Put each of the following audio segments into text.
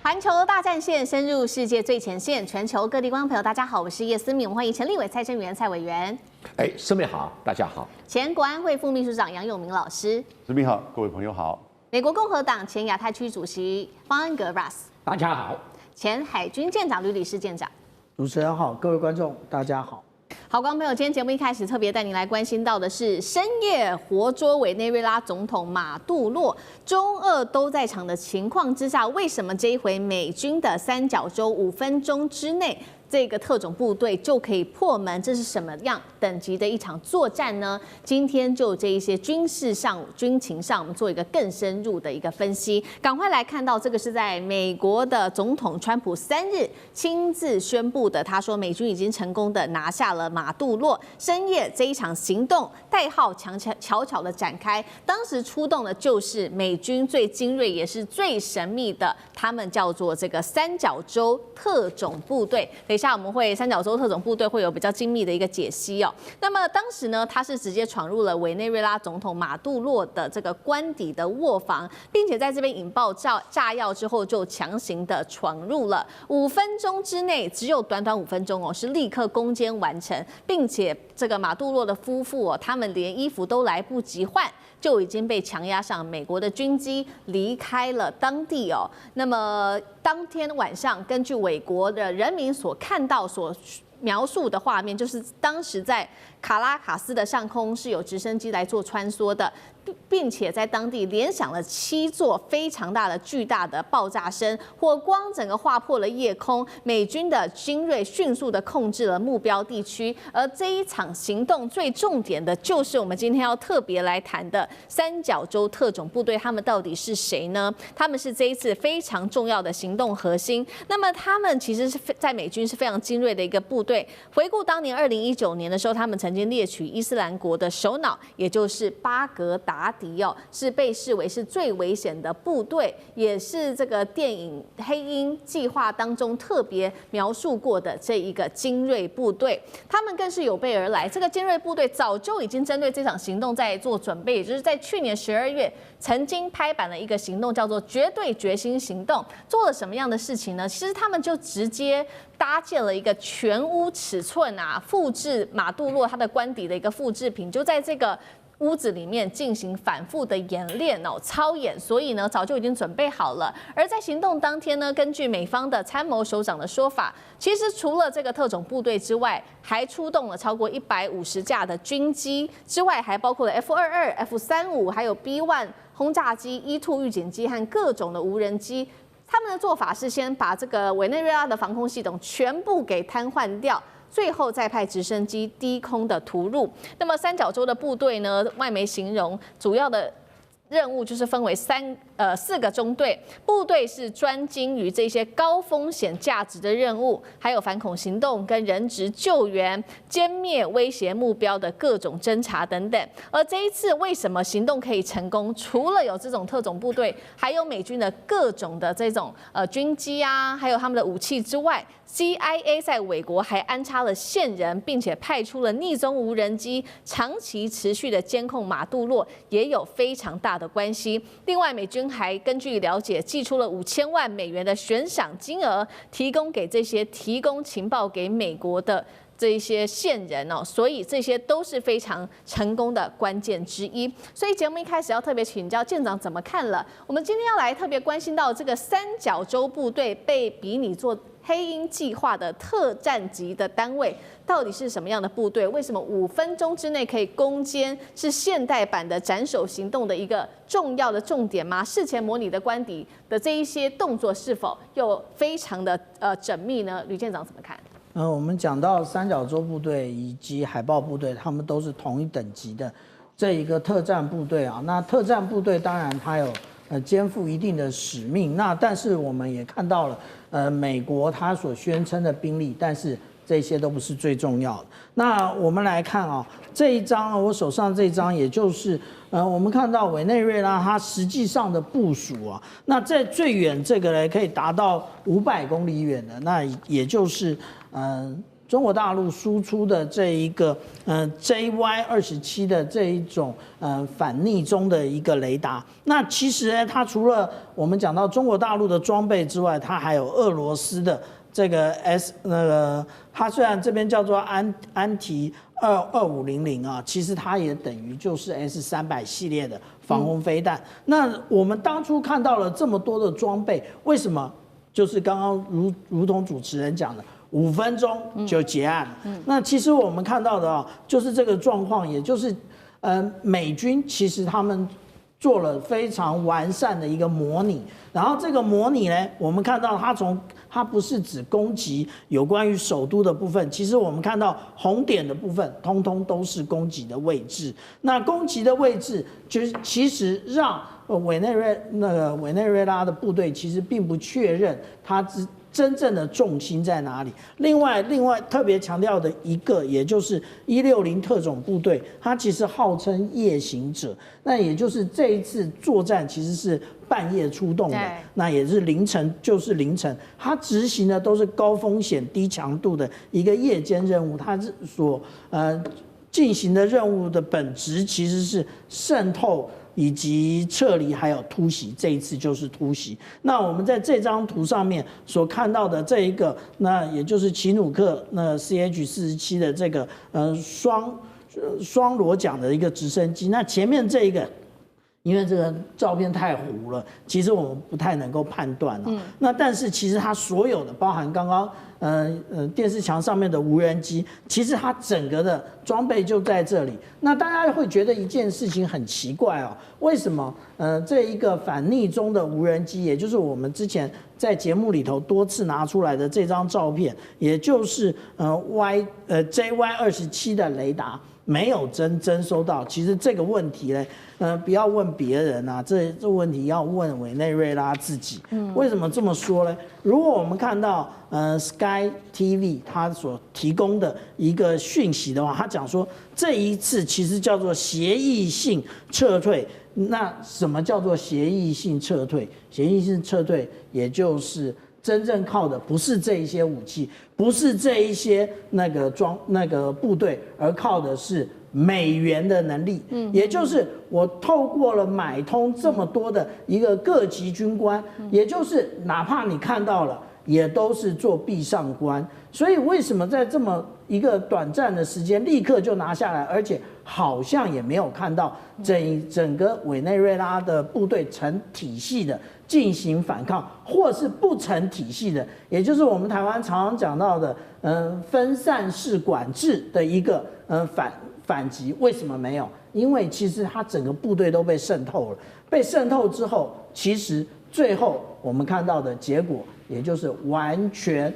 环球大战线深入世界最前线，全球各地观众朋友，大家好，我是叶思敏，我们欢迎前立委蔡正元蔡委员。思敏好，大家好。前国安会副秘书长杨永明老师。思敏好，各位朋友好。美国共和党前亚太区主席方恩格 Russ。大家好。前海军舰长吕礼士舰长。主持人好，各位观众大家好。好，观众朋友，今天节目一开始特别带您来关心到的是深夜活捉委内瑞拉总统马杜洛，中俄都在场的情况之下，为什么这一回美军的三角洲5分钟之内？这个特种部队就可以破门，这是什么样等级的一场作战呢？今天就这一些军事上、军情上，我们做一个更深入的一个分析。赶快来看到这个是在美国的总统川普3日亲自宣布的，他说美军已经成功的拿下了马杜洛，深夜这一场行动代号悄悄的展开。当时出动的就是美军最精锐也是最神秘的，他们叫做这个三角洲特种部队。等一下我们会三角洲特种部队会有比较精密的一个解析哦。那么当时呢，他是直接闯入了委内瑞拉总统马杜洛的这个官邸的卧房，并且在这边引爆炸药之后，就强行的闯入了。5分钟之内，只有短短5分钟哦，是立刻攻坚完成，并且这个马杜洛的夫妇哦，他们连衣服都来不及换，就已经被强压上美国的军机离开了当地哦。那么当天晚上，根据美国的人民所看到、所描述的画面，就是当时在卡拉卡斯的上空是有直升机来做穿梭的，并且在当地连响了7座非常大的巨大的爆炸声，火光整个划破了夜空。美军的精锐迅速的控制了目标地区，而这一场行动最重点的就是我们今天要特别来谈的三角洲特种部队，他们到底是谁呢？他们是这一次非常重要的行动核心。那么他们其实是在美军是非常精锐的一个部队。回顾当年2019年的时候，他们曾经猎取伊斯兰国的首脑，也就是巴格达迪哦，是被视为是最危险的部队，也是这个电影《黑鹰计划》当中特别描述过的这一个精锐部队。他们更是有备而来，这个精锐部队早就已经针对这场行动在做准备，也就是在去年12月曾经拍板了一个行动，叫做绝对决心行动。做了什么样的事情呢？其实他们就直接搭建了一个全屋尺寸复制马杜洛他的官邸的一个复制品，就在这个屋子里面进行反复的演练操演，所以呢早就已经准备好了。而在行动当天呢，根据美方的参谋首长的说法，其实除了这个特种部队之外，还出动了超过150架的军机，之外还包括了 F-22、F-35，还有 B-1 轰炸机、E-2 预警机和各种的无人机。他们的做法是先把这个委内瑞拉的防空系统全部给瘫痪掉，最后再派直升机低空的突入。那么三角洲的部队呢，外媒形容主要的任务就是分为4个中队，部队是专精于这些高风险价值的任务，还有反恐行动跟人质救援、歼灭威胁目标的各种侦查等等。而这一次为什么行动可以成功？除了有这种特种部队，还有美军的各种的这种军机还有他们的武器之外，CIA 在美国还安插了线人，并且派出了逆踪无人机，长期持续的监控马杜洛，也有非常大的关系。另外，美军还根据了解，寄出了5000万美元的悬赏金额，提供给这些提供情报给美国的这一些线人所以这些都是非常成功的关键之一。所以节目一开始要特别请教舰长怎么看了。我们今天要来特别关心到这个三角洲部队被比拟做黑鹰计划的特战级的单位，到底是什么样的部队？为什么5分钟之内可以攻坚？是现代版的斩首行动的一个重要的重点吗？事前模拟的官邸的这一些动作是否又非常的缜密呢？吕舰长怎么看？我们讲到三角洲部队以及海豹部队，他们都是同一等级的这一个特战部队那特战部队当然它有肩负一定的使命，但是我们也看到了美国它所宣称的兵力，但是这些都不是最重要的。那我们来看这一张我手上这一张，也就是我们看到委内瑞拉它实际上的部署那在最远这个呢可以达到500公里远的，那也就是中国大陆输出的这一个JY-27的这一种反逆中的一个雷达。那其实呢，它除了我们讲到中国大陆的装备之外，它还有俄罗斯的这个它虽然这边叫做安提2500啊，其实它也等于就是 S300系列的防空飞弹。那我们当初看到了这么多的装备，为什么？就是刚刚如同主持人讲的。5分钟就结案了。那其实我们看到的就是这个状况，也就是美军其实他们做了非常完善的一个模拟，然后这个模拟呢，我们看到它不是只攻击有关于首都的部分，其实我们看到红点的部分，通通都是攻击的位置。那攻击的位置，就是其实让委内瑞拉的部队其实并不确认它真正的重心在哪里？另外特别强调的一个，也就是160特种部队，它其实号称夜行者，那也就是这一次作战其实是半夜出动的，那也是凌晨，它执行的都是高风险低强度的一个夜间任务，它所进行的任务的本质其实是渗透。以及撤离，还有突袭，这一次就是突袭。那我们在这张图上面所看到的这一个，那也就是奇努克那 CH-47的这个双螺桨的一个直升机。那前面这一个，因为这个照片太糊了，其实我们不太能够判断了。那但是其实它所有的，包含刚刚电视墙上面的无人机，其实它整个的装备就在这里。那大家会觉得一件事情很奇怪哦，为什么这一个反逆中的无人机，也就是我们之前在节目里头多次拿出来的这张照片，也就是JY-27的雷达。没有征收到，其实这个问题呢，不要问别人啊，这问题要问委内瑞拉自己。为什么这么说呢？如果我们看到Sky TV 它所提供的一个讯息的话，他讲说这一次其实叫做协议性撤退。那什么叫做协议性撤退？协议性撤退也就是真正靠的不是这一些武器，不是这一些那个部队，而靠的是美元的能力。也就是我透过了买通这么多的一个各级军官，也就是哪怕你看到了，也都是做壁上观。所以为什么在这么一个短暂的时间立刻就拿下来，而且好像也没有看到整个委内瑞拉的部队成体系的进行反抗，或是不成体系的，也就是我们台湾常常讲到的分散式管制的一个反击。为什么没有？因为其实它整个部队都被渗透了，被渗透之后，其实最后我们看到的结果，也就是完全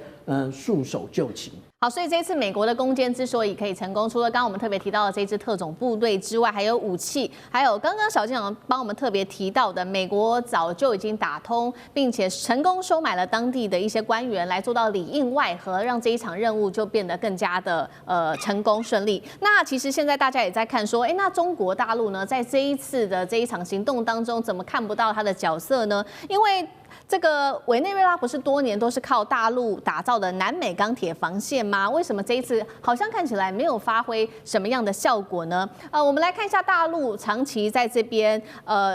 束手就擒。好，所以这次美国的攻坚之所以可以成功，除了刚刚我们特别提到的这支特种部队之外，还有武器，还有刚刚小舰长帮我们特别提到的，美国早就已经打通，并且成功收买了当地的一些官员来做到里应外合，让这一场任务就变得更加的成功顺利。那其实现在大家也在看说，那中国大陆呢，在这一次的这一场行动当中，怎么看不到它的角色呢？因为这个委内瑞拉不是多年都是靠大陆打造的南美钢铁防线吗？为什么这一次好像看起来没有发挥什么样的效果呢？我们来看一下大陆长期在这边，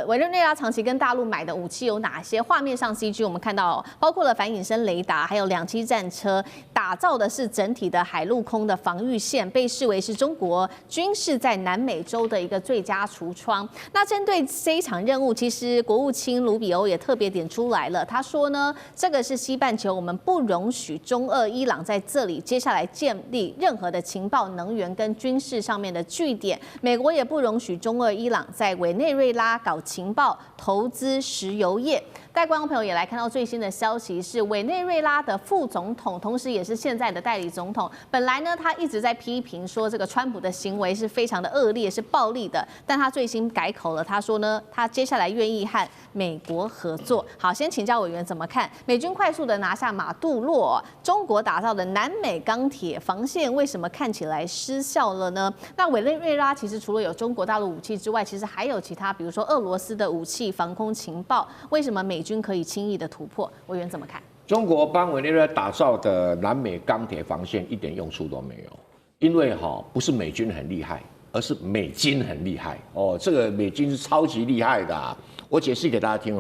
委内瑞拉长期跟大陆买的武器有哪些？画面上 CG 我们看到包括了反隐身雷达，还有2栖战车，打造的是整体的海陆空的防御线，被视为是中国军事在南美洲的一个最佳橱窗。那针对这一场任务，其实国务卿卢比欧也特别点出来了。他说呢，这个是西半球，我们不容许中俄伊朗在这里接下来建立任何的情报、能源跟军事上面的据点。美国也不容许中俄伊朗在委内瑞拉搞情报、投资石油业。带观众朋友也来看到最新的消息是，委内瑞拉的副总统，同时也是现在的代理总统，本来呢他一直在批评说这个川普的行为是非常的恶劣，是暴力的，但他最新改口了，他说呢，他接下来愿意和美国合作。好，先请教委员怎么看？美军快速的拿下马杜洛，中国打造的南美钢铁防线为什么看起来失效了呢？那委内瑞拉其实除了有中国大陆武器之外，其实还有其他，比如说俄罗斯的武器、防空情报，为什么美军可以轻易的突破？委员怎么看？中国帮委内瑞拉打造的南美钢铁防线一点用处都没有，因为不是美军很厉害，而是美金很厉害哦。这个美金是超级厉害的我解释给大家听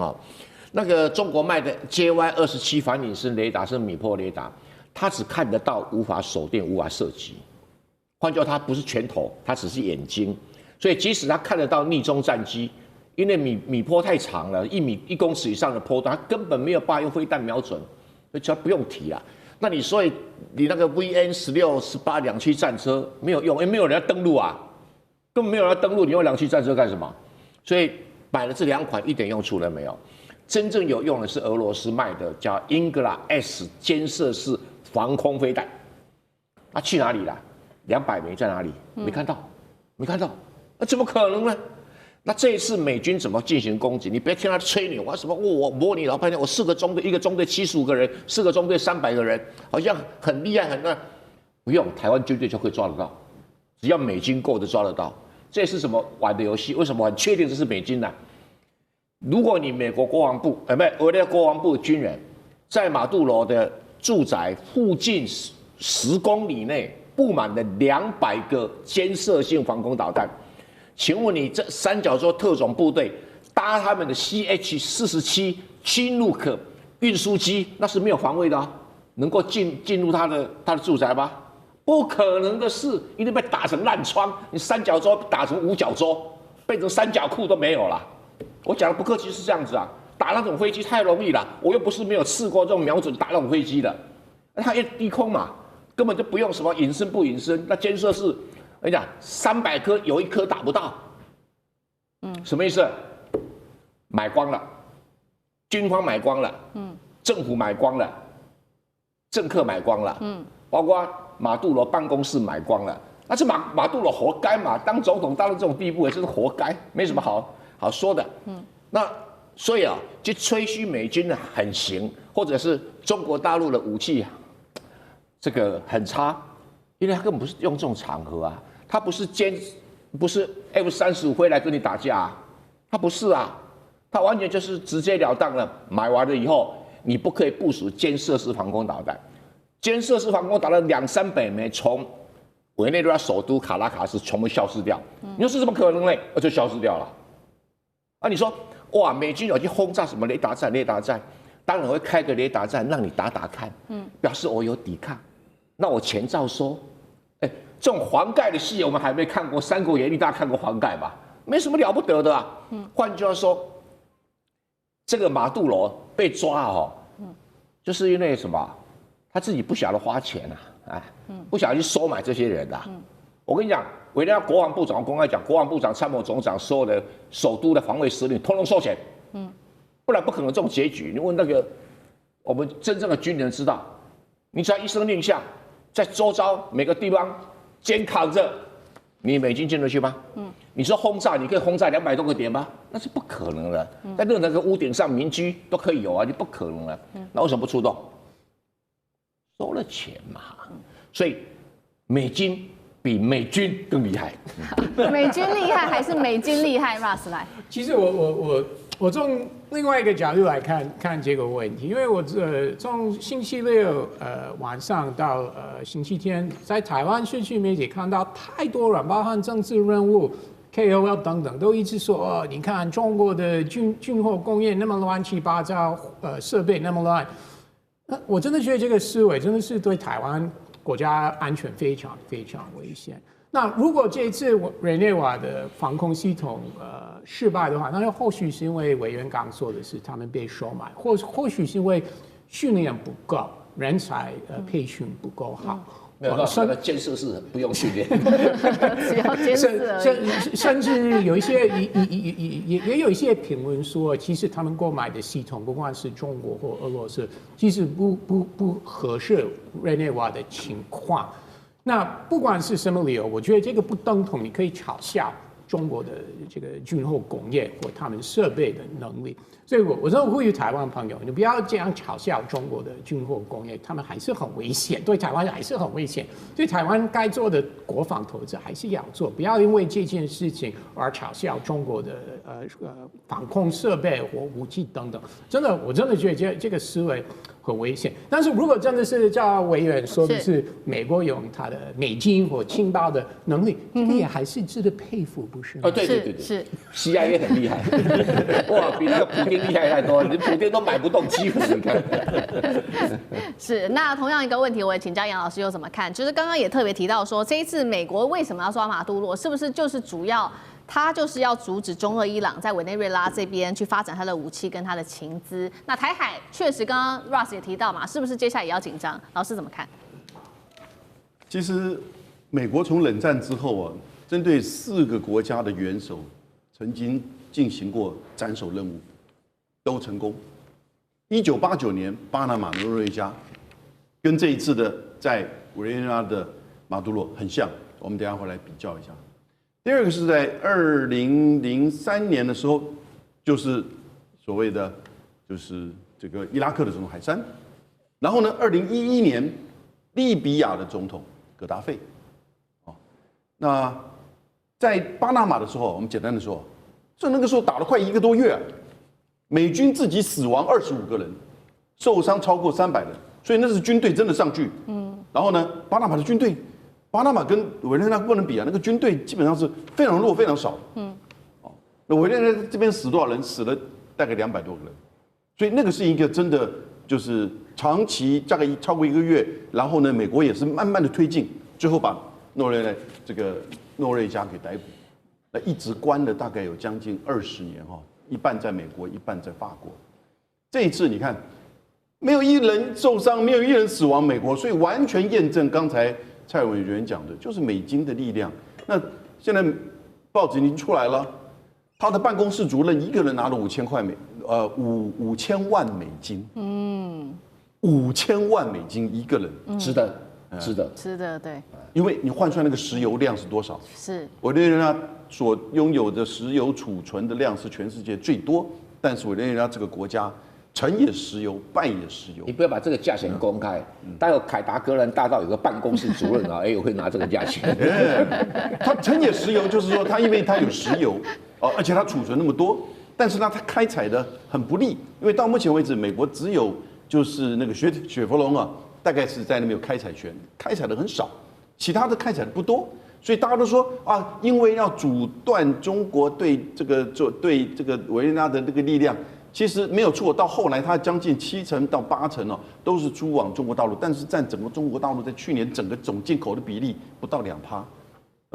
那个中国卖的 JY27反隐身雷达是米波雷达，它只看得到，无法手电，无法射击。换句话，它不是拳头，它只是眼睛。所以即使它看得到逆中战机，因为米波太长了，1公尺以上的波段，它根本没有办法用飞弹瞄准，所以就不用提了。那你所以你那个 VN16、18两栖战车没有用，因为没有人要登陆啊，根本没有人要登陆，你用两栖战车干什么？所以买了这2款一点用处都没有。真正有用的是俄罗斯卖的叫英格拉 S 监射式防空飞弹，它去哪里了？200枚在哪里？没看到，没看到，那怎么可能呢？那这一次美军怎么进行攻击？你别听他吹牛啊，什么我模拟老半天，我4个中队，1个中队75个人，4个中队300个人，好像很厉害很那，不用，台湾军队就可以抓得到，只要美军够的抓得到。这是什么玩的游戏？为什么很确定这是美军呢？如果你美国国防部，委内瑞拉国防部的军人在马杜罗的住宅附近10公里内布满了200个监射性防空导弹。请问你这三角洲特种部队搭他们的 CH-47 Chinook 运输机，那是没有防卫的能够进入他的住宅吗？不可能的事，一定被打成烂窗。你三角洲打成五角洲，变成三角裤都没有了。我讲的不客气是这样子打那种飞机太容易了，我又不是没有试过这种瞄准打那种飞机的，它一低空嘛，根本就不用什么隐身不隐身，那监射是。我跟你讲，300颗有1颗打不到，什么意思？买光了，军方买光了，政府买光了，政客买光了，包括马杜罗办公室买光了。那这马杜罗活该嘛？当总统当到这种地步，也真是活该，没什么好说的。那所以就吹嘘美军很行，或者是中国大陆的武器这个很差，因为他根本不是用这种场合他不是F-35飞来跟你打架他不是他完全就是直截了当的买完了以后，你不可以部署监射式防空导弹，监射式防空导弹200-300枚从委内瑞拉首都卡拉卡斯全部消失掉，你说是怎么可能呢？就消失掉了。你说哇，美军有去轰炸什么雷达站，当然会开个雷达站让你打看，表示我有抵抗，那我钱照收。这种黄盖的戏我们还没看过，《三国演义》大家看过黄盖吧？没什么了不得的换句话说，这个马杜罗被抓就是因为什么？他自己不晓得花钱不晓得去收买这些人我跟你讲，委内瑞拉国防部长公开讲，国防部长、参谋总长所有的首都的防卫司令通通收钱，不然不可能这种结局。你问那个我们真正的军人知道，你只要一声令下，在周遭每个地方监扛着，你美军进得去吗？你说轰炸，你可以轰炸200多个点吗？那是不可能的。在任何个屋顶上民居都可以有你不可能的。那为什么不出动？收了钱嘛。所以美军比美军更厉害。美军厉害还是美军厉害 ？Russ 来。其实我从另外一个角度来看这个问题，因为我从星期六晚上到星期天，在台湾社区媒体看到太多人，包含政治人物、KOL 等等，都一直说你看中国的军火工业那么乱七八糟，设备那么乱，我真的觉得这个思维真的是对台湾国家安全非常非常危险。那如果这一次委内瓦的防空系统失败的话，那或许是因为委员刚说的是他们被收买，或许是因为训练不够，人才培训不够好。没有，那个建设是不用训练，只要监视而已。甚至有一些也有一些评论说，其实他们购买的系统，不管是中国或俄罗斯，其实不合适委内瓦的情况。那不管是什么理由，我觉得这个不等同你可以嘲笑中国的这个军火工业或他们设备的能力。所以我真的呼吁台湾朋友，你不要这样嘲笑中国的军火工业，他们还是很危险，对台湾还是很危险。对台湾该做的国防投资还是要做，不要因为这件事情而嘲笑中国的防空设备或武器等等。真的，我真的觉得这个思维很危险。但是如果真的是叫委员说的是美国用它的美金或情报的能力，这个也还是值得佩服，不是吗？对是，CIA 很厉害，哇，比那个普丁厉害太多，你普丁都买不动基辅，你看。是。那同样一个问题，我也请教杨老师又怎么看？就是刚刚也特别提到说，这一次美国为什么要抓马杜罗，是不是就是主要他就是要阻止中俄伊朗在委内瑞拉这边去发展他的武器跟他的情资？那台海确实刚刚 Ross 也提到嘛，是不是接下来也要紧张？老师怎么看？其实美国从冷战之后啊，针对4个国家的元首曾经进行过斩首任务，都成功。1989年巴拿马诺瑞加，跟这一次的在委内瑞拉的马杜罗很像，我们等一下会来比较一下。第二个是在2003年的时候，就是所谓的就是这个伊拉克的总统海珊，然后呢，2011年利比亚的总统戈达费，那在巴拿马的时候，我们简单的说，那个时候打了快1个多月啊，美军自己死亡25个人，受伤超过300人，所以那是军队真的上去。然后呢，巴拿马的军队，巴拿马跟委内瑞拉不能比啊，那个军队基本上是非常弱、非常少。那委内瑞拉这边死多少人？死了大概200多个人，所以那个是一个真的就是长期大概超过1个月，然后呢，美国也是慢慢的推进，最后把诺瑞加给逮捕，那一直关了大概有将近20年哈，一半在美国，一半在法国。这一次你看，没有1人受伤，没有1人死亡，美国，所以完全验证刚才蔡委员讲的，就是美金的力量。那现在报纸已经出来了，他的办公室主任一个人拿了5000万美金，5000万美金一个人，值得。对，因为你换算那个石油量是多少？是委内瑞拉所拥有的石油储存的量是全世界最多，但是委内瑞拉这个国家成也石油，败也石油。你不要把这个价钱公开，待会凯达格兰大道有个办公室主任啊，我会拿这个价钱。他成也石油，就是说他因为他有石油而且他储存那么多，但是呢，他开采的很不利，因为到目前为止，美国只有就是那个雪佛龙啊，大概是在那边有开采权，开采的很少，其他的开采的不多，所以大家都说啊，因为要阻断中国对这个委内瑞拉的这个力量，其实没有错。到后来，它将近70%到80%哦，都是输往中国大陆，但是占整个中国大陆在去年整个总进口的比例不到2%，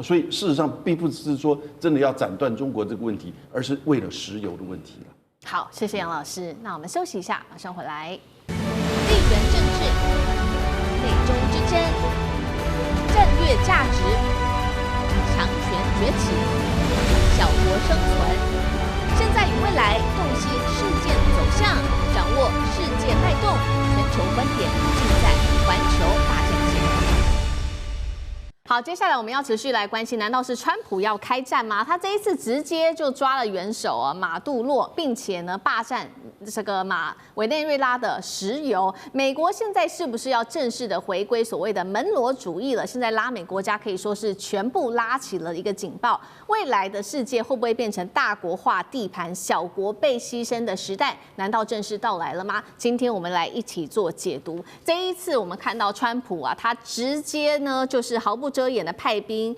所以事实上并不是说真的要斩断中国这个问题，而是为了石油的问题了。好，谢谢杨老师。那我们休息一下，马上回来。地缘政治、美中之争、战略价值、强权崛起、小国生存。现在与未来，洞悉事件走向，掌握世界脉动，全球观点，尽在环球大战线。好，接下来我们要持续来关心，难道是川普要开战吗？他这一次直接就抓了元首啊马杜洛，并且呢霸占这个委内瑞拉的石油。美国现在是不是要正式的回归所谓的门罗主义了？现在拉美国家可以说是全部拉起了一个警报。未来的世界会不会变成大国化地盘、小国被牺牲的时代？难道正式到来了吗？今天我们来一起做解读。这一次我们看到川普啊，他直接呢就是毫不遮掩的派兵，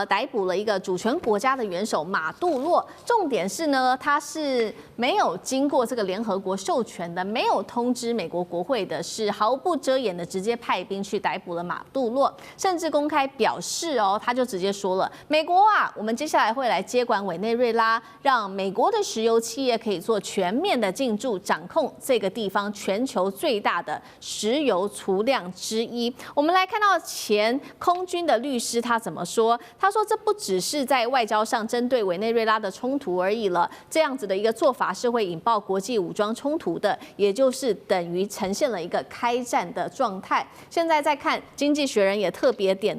逮捕了一个主权国家的元首马杜洛。重点是呢，他是没有经过这个联合国授权的，没有通知美国国会的，是毫不遮掩的直接派兵去逮捕了马杜洛，甚至公开表示哦，他就直接说了，美国啊，我们接下来会来接管委内瑞拉，让美国的石油企业可以做全面的进驻，掌控这个地方全球最大的石油储量之一。我们来看到前空军的律师他怎么说？他说这不只是在外交上针对委内瑞拉的冲突而已了，这样子的一个做法是会引爆国际武装冲突的，也就是等于呈现了一个开战的状态。现在再看《经济学人》也特别点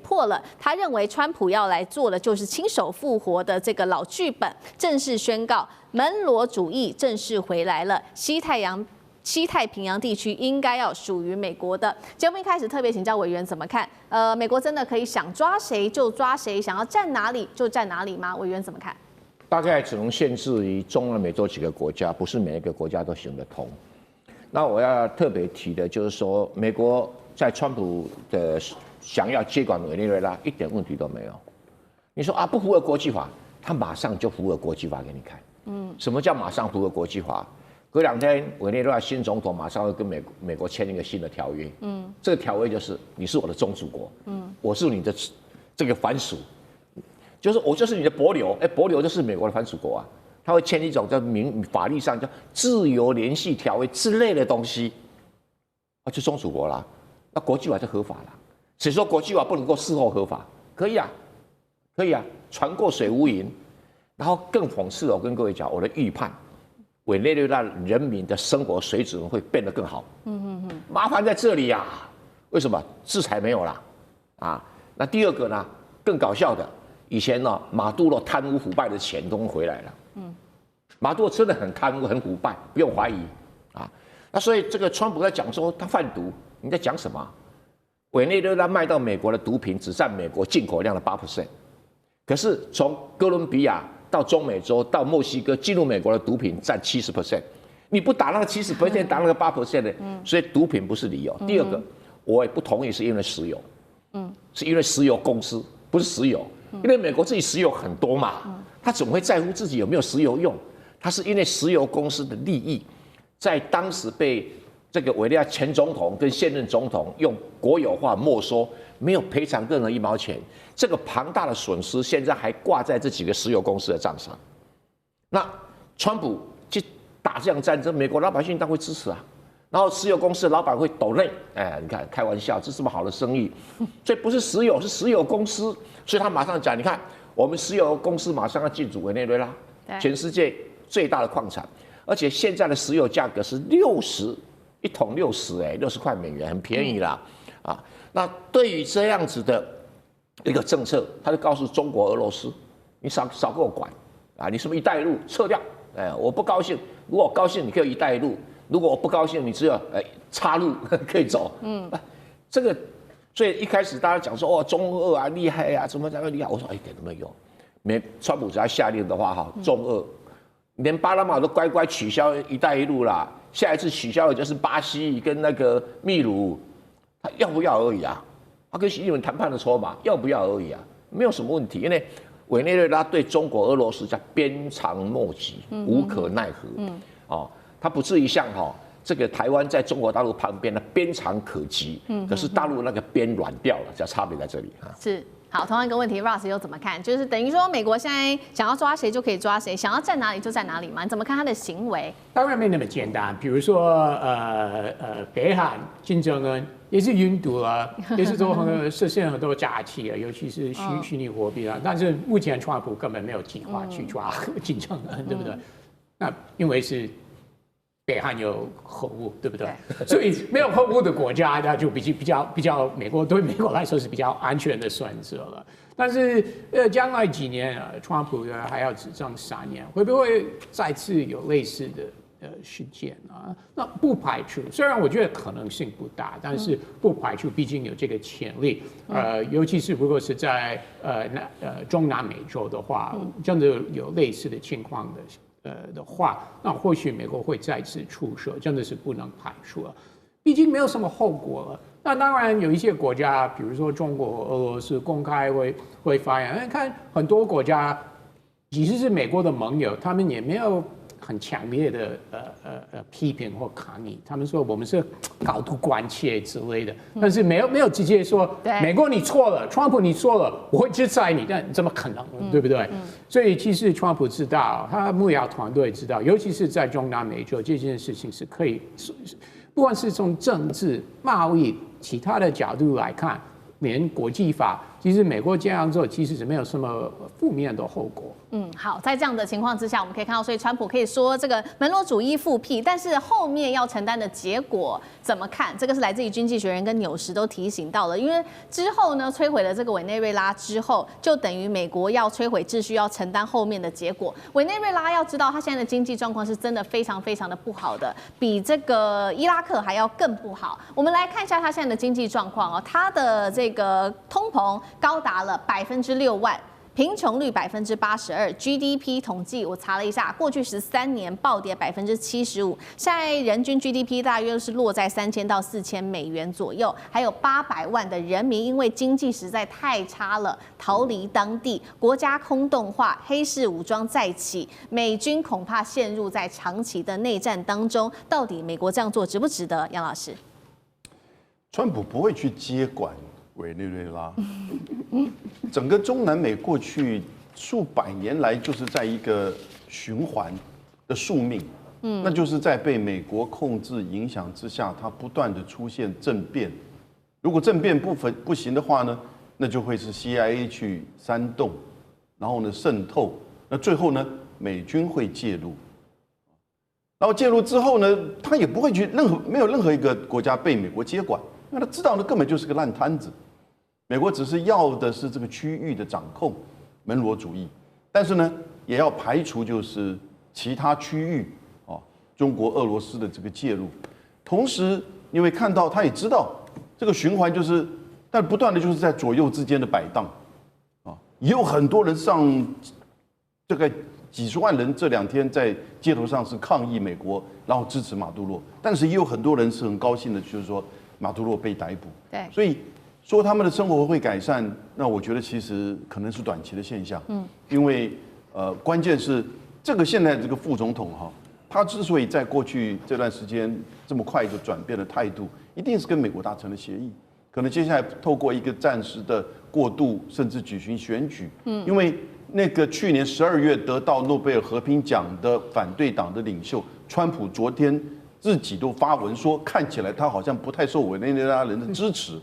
破了，他认为川普要来做的就是亲手复活的这个老剧本，正式宣告门罗主义正式回来了，西太平洋地区应该要属于美国的。节目一开始特别请教委员怎么看？美国真的可以想抓谁就抓谁，想要站哪里就站哪里吗？委员怎么看？大概只能限制于中南美洲几个国家，不是每一个国家都行得通。那我要特别提的就是说，美国在川普的想要接管委内瑞拉，一点问题都没有。你说啊，不符合国际法，他马上就符合国际法给你看。什么叫马上符合国际法？隔2天，委内瑞拉新总统马上会跟美国签一个新的条约。这个条约就是你是我的宗主国，我是你的这个藩属，就是我就是你的帛琉，帛琉就是美国的藩属国啊。他会签一种在法律上叫自由联系条约之类的东西，就宗主国啦。那国际法就合法了。谁说国际法不能够事后合法？可以啊，可以啊，船过水无垠。然后更讽刺的，我跟各位讲，我的预判。委内瑞拉人民的生活水准会变得更好。麻烦在这里呀、啊，为什么制裁没有啦？啊，那第二个呢，更搞笑的，以前呢，马杜罗贪污腐败的钱都回来了。马杜罗真的很贪污、很腐败，不用怀疑啊。那所以这个川普在讲说他贩毒，你在讲什么？委内瑞拉卖到美国的毒品只占美国进口量的8%，可是从哥伦比亚到中美洲到墨西哥进入美国的毒品占70%，你不打那个70%，打那个8%的，所以毒品不是理由。第二个，我也不同意是因为石油，是因为石油公司不是石油，因为美国自己石油很多嘛，他怎么会在乎自己有没有石油用？他是因为石油公司的利益，在当时被这个委内瑞拉前总统跟现任总统用国有化没收，没有赔偿任何1毛钱。这个庞大的损失现在还挂在这几个石油公司的账上。那川普去打这样战争，美国老百姓当然会支持啊。然后石油公司的老板会抖内，你看开玩笑，这是这么好的生意，所以不是石油，是石油公司。所以他马上讲，你看我们石油公司马上要进驻委内瑞拉，全世界最大的矿产，而且现在的石油价格是60，一桶60块美元，很便宜啦啊。那对于这样子的一个政策，他就告诉中国、俄罗斯，你少给我管啊！你什么“一带一路”撤掉，我不高兴。如果我高兴，你可以“一带一路”；如果我不高兴，你只有插入可以走。这个，所以一开始大家讲说中俄啊厉害啊，怎么厉害？我说一点都没有。川普只要下令的话，中俄连巴拿马都乖乖取消“一带一路”啦，下一次取消的就是巴西跟那个秘鲁，他要不要而已啊？他跟习近平谈判的筹码要不要而已啊，没有什么问题。因为委内瑞拉对中国、俄罗斯叫鞭长莫及，无可奈何。它不至于像这个台湾在中国大陆旁边的鞭长可及，可是大陆那个鞭软掉了，这差别在这里啊。是。好，同样一个问题 ，Ross 又怎么看？就是等于说，美国现在想要抓谁就可以抓谁，想要站哪里就站哪里嘛？你怎么看他的行为？当然没那么简单。比如说，北韩金正恩也是晕毒了，也是实现很多假期啊，尤其是虚拟货币啊。但是目前川普根本没有计划去抓金正恩，对不对？那因为是北韩有核武，对不对？所以没有核武的国家，那就比较美国对美国来说是比较安全的选择了。但是将来几年川普还要执政3年，会不会再次有类似的事件啊？那不排除，虽然我觉得可能性不大，但是不排除，毕竟有这个潜力。尤其是如果是在中南美洲的话，真的有类似的情况的话，那或许美国会再次出手，真的是不能排除了。毕竟没有什么后果了。那当然有一些国家，比如说中国、俄罗斯，公开会发言。看很多国家，即使是美国的盟友，他们也没有很强烈的批评或抗议。他们说我们是高度关切之类的，但是没有直接说美国你错了，川普你错了，我会制裁你。但怎么可能，对不对？所以其实川普知道，他幕僚团队知道，尤其是在中南美洲这件事情是可以，不管是从政治、贸易、其他的角度来看，连国际法，其实美国这样做其实是没有什么负面的后果。好，在这样的情况之下，我们可以看到，所以川普可以说这个门罗主义复辟，但是后面要承担的结果怎么看？这个是来自于《经济学人》跟《纽时》都提醒到了，因为之后呢，摧毁了这个委内瑞拉之后，就等于美国要摧毁秩序，要承担后面的结果。委内瑞拉要知道，它现在的经济状况是真的非常非常的不好的，比这个伊拉克还要更不好。我们来看一下它现在的经济状况哦，它的这个通膨高达了6%万。贫穷率82%，GDP 统计我查了一下，过去13年暴跌75%，现在人均 GDP 大约是落在3000到4000美元左右，还有800万的人民因为经济实在太差了，逃离当地，国家空洞化，黑市武装再起，美军恐怕陷入在长期的内战当中。到底美国这样做值不值得？杨老师，川普不会去接管委内瑞拉，整个中南美过去数百年来就是在一个循环的宿命，那就是在被美国控制影响之下，它不断的出现政变。如果政变不行的话呢，那就会是 CIA 去煽动，然后呢渗透，那最后呢美军会介入，然后介入之后呢，他也不会去没有任何一个国家被美国接管，因为他知道那根本就是个烂摊子。美国只是要的是这个区域的掌控，门罗主义，但是呢，也要排除就是其他区域中国、俄罗斯的这个介入。同时，因为看到他也知道这个循环就是，但不断的就是在左右之间的摆荡，也有很多人上这个几十万人这2天在街头上是抗议美国，然后支持马杜罗，但是也有很多人是很高兴的，就是说马杜罗被逮捕。对，所以说他们的生活会改善，那我觉得其实可能是短期的现象。因为关键是这个现在这个副总统他之所以在过去这段时间这么快就转变了态度，一定是跟美国达成了协议，可能接下来透过一个暂时的过渡，甚至举行选举。因为那个去年12月得到诺贝尔和平奖的反对党的领袖川普，昨天自己都发文说，看起来他好像不太受委内瑞拉人的支持。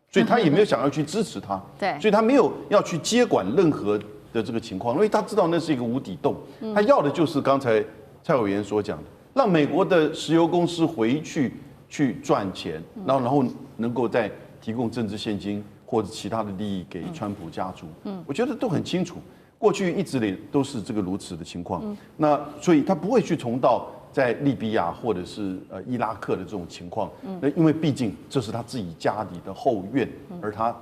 所以他也没有想要去支持他，对，所以他没有要去接管任何的这个情况，因为他知道那是一个无底洞。他要的就是刚才蔡委员所讲的，让美国的石油公司回去赚钱，然后能够再提供政治现金或者其他的利益给川普家族。我觉得都很清楚，过去一直都是这个如此的情况。那所以他不会去重蹈在利比亚或者是伊拉克的这种情况，那因为毕竟这是他自己家里的后院，而他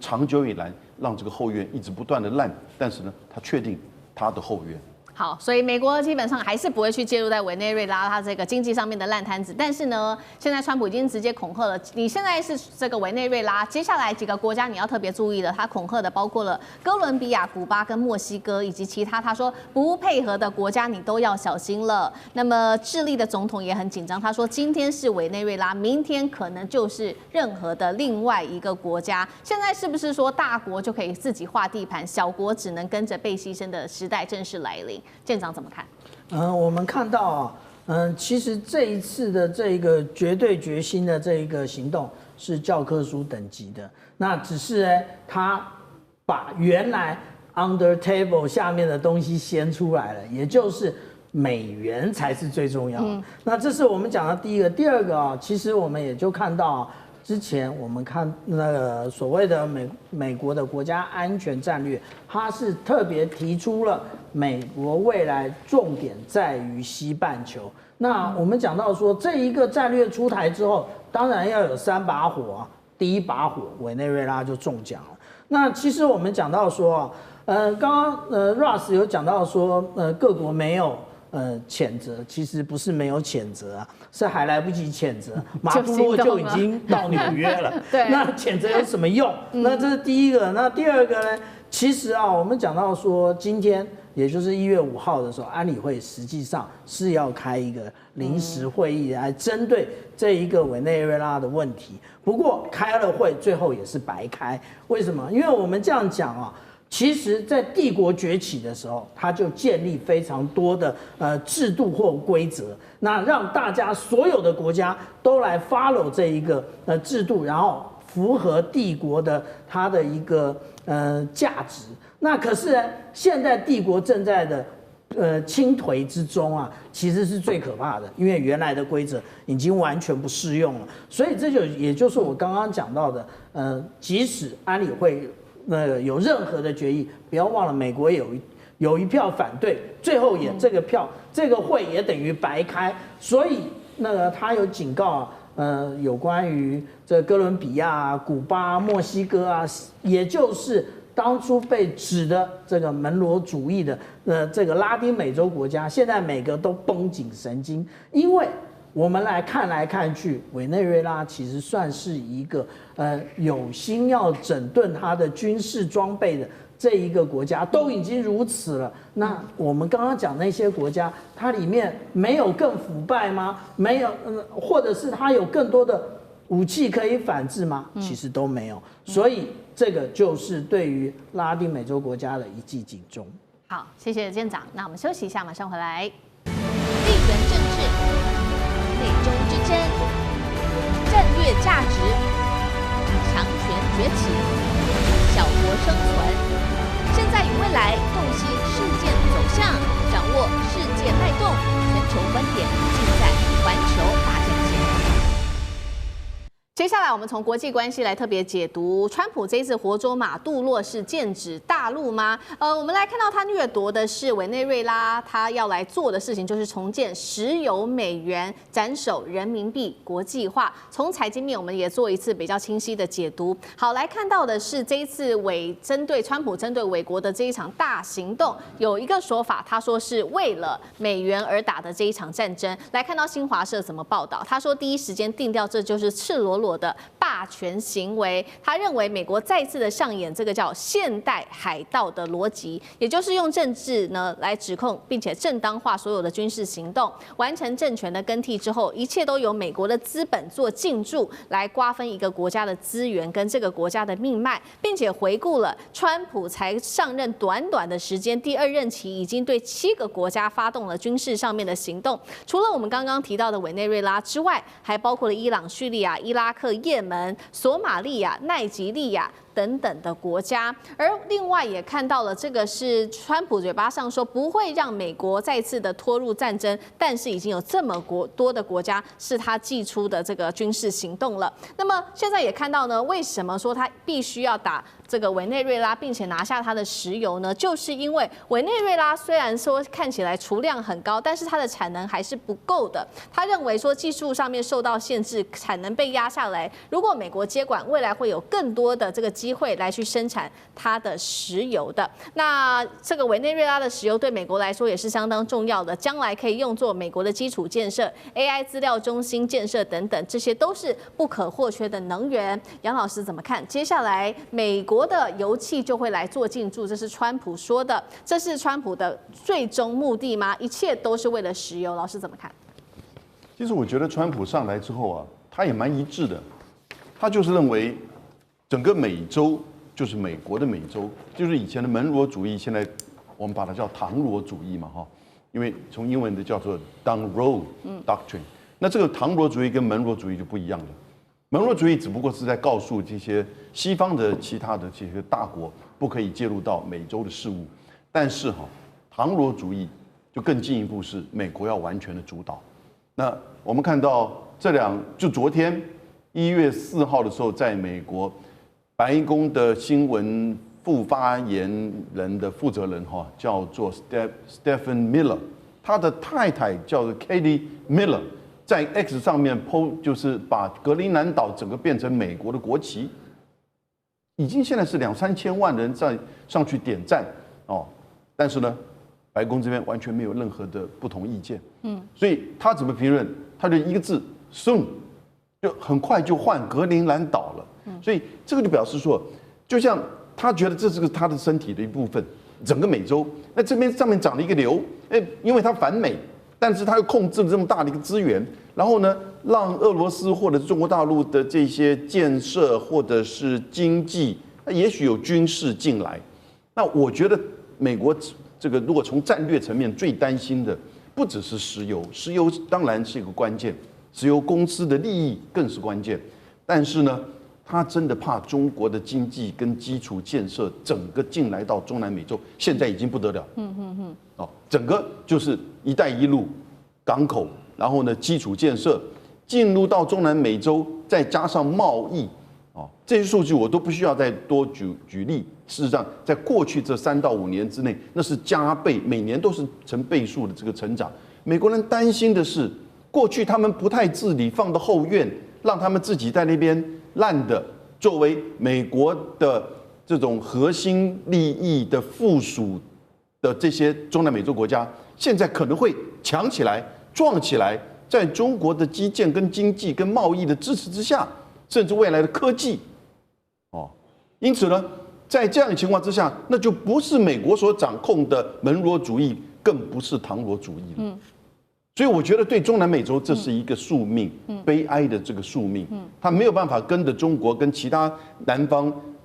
长久以来让这个后院一直不断的烂，但是呢，他确定他的后院。好，所以美国基本上还是不会去介入在委内瑞拉它这个经济上面的烂摊子。但是呢，现在川普已经直接恐吓了，你现在是这个委内瑞拉，接下来几个国家你要特别注意的，他恐吓的包括了哥伦比亚、古巴跟墨西哥以及其他他说不配合的国家，你都要小心了。那么智利的总统也很紧张，他说今天是委内瑞拉，明天可能就是任何的另外一个国家。现在是不是说大国就可以自己划地盘，小国只能跟着被牺牲的时代正式来临？舰长怎么看？我们看到其实这一次的这个绝对决心的这一个行动是教科书等级的，那只是他把原来 under table 下面的东西掀出来了，也就是美元才是最重要的。那这是我们讲的第一个，第二个其实我们也就看到之前我们看那个所谓的美国的国家安全战略，它是特别提出了美国未来重点在于西半球。那我们讲到说这一个战略出台之后，当然要有3把火，第1把火委内瑞拉就中奖了。那其实我们讲到说，刚刚Ross 有讲到说，各国没有谴责，其实不是没有谴责啊，是还来不及谴责，马杜罗就已经到纽约了。对，那谴责有什么用？那这是第一个。那第二个呢？其实我们讲到说，今天也就是1月5号的时候，安理会实际上是要开一个临时会议来针对这一个委内瑞拉的问题。不过开了会，最后也是白开。为什么？因为我们这样讲其实，在帝国崛起的时候，它就建立非常多的制度或规则，那让大家所有的国家都来 follow 这一个制度，然后符合帝国的它的一个价值。那可是呢，现在帝国正在的倾颓之中其实是最可怕的，因为原来的规则已经完全不适用了。所以这也就是我刚刚讲到的，即使安理会有任何的决议，不要忘了美国有一票反对，最后也这个会也等于白开。所以他有警告有关于这哥伦比亚、古巴、墨西哥也就是当初被指的这个门罗主义的这个拉丁美洲国家，现在每个都绷紧神经，因为我们来看去，委内瑞拉其实算是一个有心要整顿它的军事装备的这一个国家，都已经如此了。那我们刚刚讲那些国家，它里面没有更腐败吗？没有，或者是它有更多的武器可以反制吗？其实都没有。所以这个就是对于拉丁美洲国家的一记警钟。好，谢谢舰长。那我们休息一下，马上回来。地缘政治、美中之争、战略价值、强权崛起、小国生存。现在与未来洞悉事件走向，掌握世界脉动，全球观点尽在环球大战线。接下来，我们从国际关系来特别解读川普这一次活捉马杜洛是剑指大陆吗？我们来看到他掠夺的是委内瑞拉，他要来做的事情就是重建石油美元，斩首人民币国际化。从财经面，我们也做一次比较清晰的解读。好，来看到的是这一次针对川普针对美国的这一场大行动，有一个说法，他说是为了美元而打的这一场战争。来看到新华社怎么报道，他说第一时间定调这就是赤裸裸的霸权行为，他认为美国再次的上演这个叫现代海盗的逻辑，也就是用政治呢来指控，并且正当化所有的军事行动，完成政权的更替之后，一切都由美国的资本做进驻，来瓜分一个国家的资源跟这个国家的命脉，并且回顾了川普才上任短短的时间，第二任期已经对7个国家发动了军事上面的行动，除了我们刚刚提到的委内瑞拉之外，还包括了伊朗、叙利亚、伊拉克、也门、索马利亚、奈及利亚等等的国家，而另外也看到了这个是川普嘴巴上说不会让美国再次的拖入战争，但是已经有这么多的国家是他祭出的这个军事行动了。那么现在也看到呢，为什么说他必须要打这个委内瑞拉，并且拿下它的石油呢？就是因为委内瑞拉虽然说看起来储量很高，但是它的产能还是不够的。他认为说技术上面受到限制，产能被压下来。如果美国接管，未来会有更多的这个机会来去生产它的石油的。那这个委内瑞拉的石油对美国来说也是相当重要的，将来可以用作美国的基础建设、AI 资料中心建设等等，这些都是不可或缺的能源。杨老师怎么看？接下来美国的油气就会来做进驻，这是川普说的，这是川普的最终目的吗？一切都是为了石油？老师怎么看？其实我觉得川普上来之后啊，他也蛮一致的，他就是认为整个美洲就是美国的美洲，就是以前的门罗主义，现在我们把它叫唐罗主义嘛，哈，因为从英文的叫做 Monroe Doctrine。那这个唐罗主义跟门罗主义就不一样了。门罗主义只不过是在告诉这些西方的其他的这些大国不可以介入到美洲的事务，但是唐罗主义就更进一步，是美国要完全的主导。那我们看到就昨天1月4号的时候，在美国白宫的新闻副发言人的负责人叫做 Stephen Miller， 他的太太叫做 Katie Miller， 在 X 上面 po 就是把格陵兰岛整个变成美国的国旗，已经现在是2-3千万人在上去点赞但是呢，白宫这边完全没有任何的不同意见，所以他怎么评论？他就一个字 soon， 就很快就换格陵兰岛了。所以这个就表示说，就像他觉得这是他的身体的一部分，整个美洲，那这边上面长了一个瘤，因为他反美，但是他又控制了这么大的一个资源，然后呢，让俄罗斯或者中国大陆的这些建设或者是经济，也许有军事进来。那我觉得美国这个如果从战略层面最担心的，不只是石油，石油当然是一个关键，石油公司的利益更是关键，但是呢，他真的怕中国的经济跟基础建设整个进来到中南美洲，现在已经不得了。整个就是“一带一路”港口，然后呢，基础建设进入到中南美洲，再加上贸易，这些数据我都不需要再多举例。事实上，在过去这3到5年之内，那是加倍，每年都是成倍数的这个成长。美国人担心的是，过去他们不太治理，放到后院，让他们自己在那边烂的，作为美国的这种核心利益的附属的这些中南美洲国家，现在可能会强起来、壮起来，在中国的基建、跟经济、跟贸易的支持之下，甚至未来的科技，因此呢，在这样的情况之下，那就不是美国所掌控的门罗主义，更不是唐罗主义了。所以我觉得对中南美洲这是一个宿命，悲哀的这个宿命，他没有办法跟着中国跟其他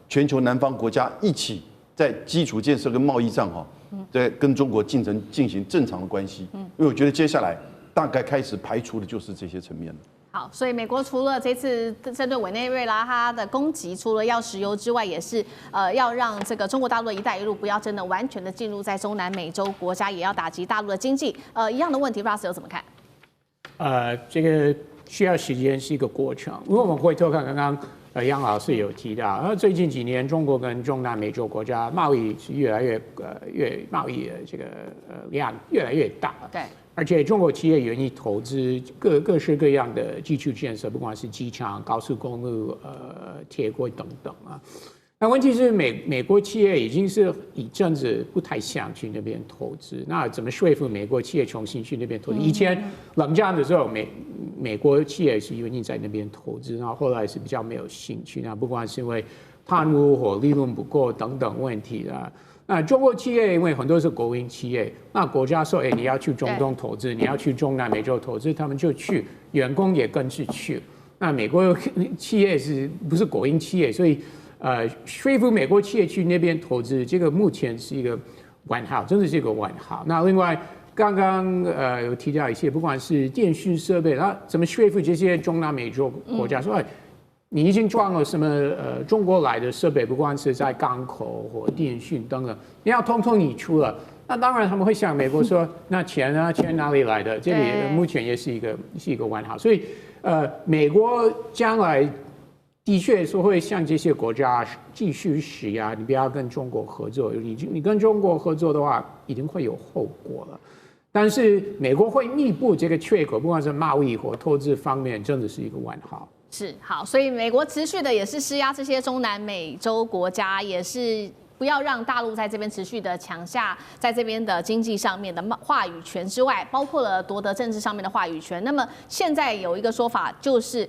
全球南方国家一起在基础建设跟贸易上在跟中国进行正常的关系。因为我觉得接下来大概开始排除的就是这些层面了。好，所以美国除了这次针对委内瑞拉它的攻击，除了要石油之外，也是要让这个中国大陆的一带一路不要真的完全的进入在中南美洲国家，也要打击大陆的经济。一样的问题 ，Russ 有怎么看？这个需要时间，是一个过程。如果我们回头看刚刚杨老师有提到，最近几年中国跟中南美洲国家贸易是越来越贸易的这个量越来越大。对。而且中国企业愿意投资各式各样的基础建设，不管是机场、高速公路、铁轨等等啊。那问题是美国企业已经是一阵子不太想去那边投资，那怎么说服美国企业重新去那边投资？以前冷战的时候，美国企业是愿意在那边投资，然后后来是比较没有兴趣，那不管是因为贪污或利润不够等等问题啊。那中国企业因为很多是国营企业，那国家说，你要去中东投资，你要去中南美洲投资，他们就去，员工也跟着去。那美国企业是不是国营企业？所以说服美国企业去那边投资，这个目前是一个问号，真的是一个问号。那另外刚刚有提到一些，不管是电讯设备，那怎么说服这些中南美洲国家说，你已经装了什么中国来的设备，不管是在港口或电讯等等，你要通通你出了，那当然他们会想美国说，那钱哪里来的？这里目前也是一个问号。所以美国将来的确说会向这些国家继续施压，你不要跟中国合作，你跟中国合作的话，一定会有后果了。但是美国会弥补这个缺口，不管是贸易或投资方面，真的是一个问号。是好，所以美国持续的也是施压这些中南美洲国家，也是不要让大陆在这边持续的抢下在这边的经济上面的话语权之外，包括了夺得政治上面的话语权。那么现在有一个说法就是，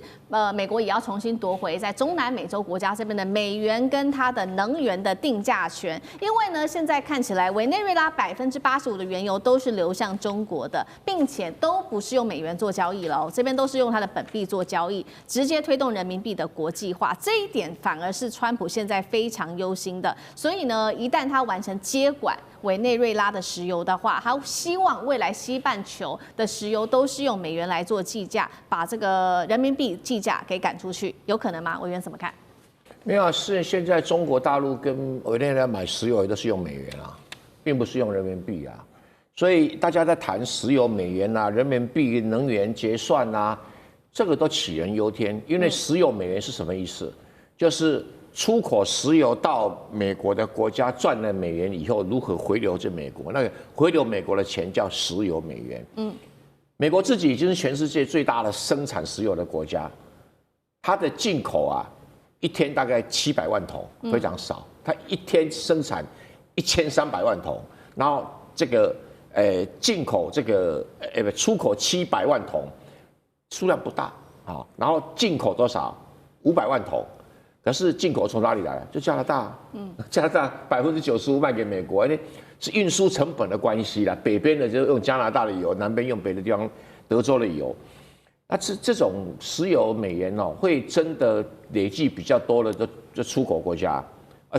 美国也要重新夺回在中南美洲国家这边的美元跟它的能源的定价权，因为呢，现在看起来委内瑞拉85%的原油都是流向中国的，并且都不是用美元做交易了这边都是用它的本币做交易，直接推动人民币的国际化。这一点反而是川普现在非常忧心的，所以呢，一旦他完成接管委内瑞拉的石油的话，他希望未来西半球的石油都是用美元来做计价，把这个人民币计价给赶出去，有可能吗？委员怎么看？没有，是现在中国大陆跟委内瑞拉买石油都是用美元啊，并不是用人民币啊。所以大家在谈石油、美元啊、人民币、能源结算啊，这个都杞人忧天。因为石油美元是什么意思？就是出口石油到美国的国家赚了美元以后，如何回流至美国？那个回流美国的钱叫石油美元。美国自己已经是全世界最大的生产石油的国家，它的进口啊，一天大概700万桶，非常少。它一天生产1300万桶，然后这个进口这个出口700万桶，数量不大啊。然后进口多少？500万桶。可是进口从哪里来？就加拿大，加拿大95%卖给美国，是运输成本的关系啦。北边的就用加拿大的油，南边用别的地方德州的油。那这种石油美元会真的累计比较多的就出口国家，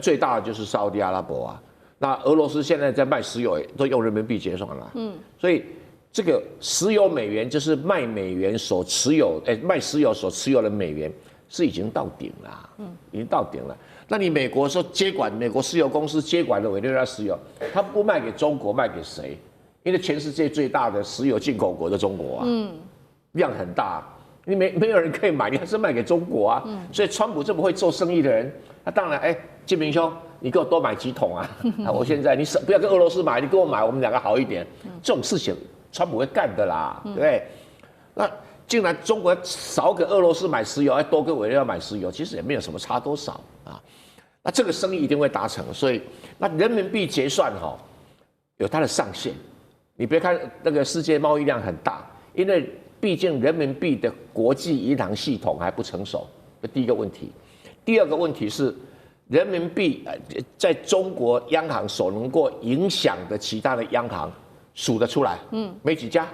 最大的就是沙特阿拉伯啊。那俄罗斯现在在卖石油都用人民币结算了，所以这个石油美元就是卖美元所持有，卖石油所持有的美元。是已经到顶了，已经到顶了。那你美国说接管美国石油公司接管了委内瑞拉石油，它不卖给中国，卖给谁？因为全世界最大的石油进口国的中国啊，量很大，你没有人可以买，你还是卖给中国啊。所以川普这么会做生意的人，那当然，金明兄，你给我多买几桶啊！我现在你不要跟俄罗斯买，你跟我买，我们两个好一点。这种事情川普会干的啦，对不对？那。竟然中国少给俄罗斯买石油，还多给委内瑞拉买石油，其实也没有什么差多少啊。那这个生意一定会达成。所以，那人民币结算有它的上限。你别看那个世界贸易量很大，因为毕竟人民币的国际银行系统还不成熟，这第一个问题。第二个问题是，人民币在中国央行所能够影响的其他的央行数得出来，没几家，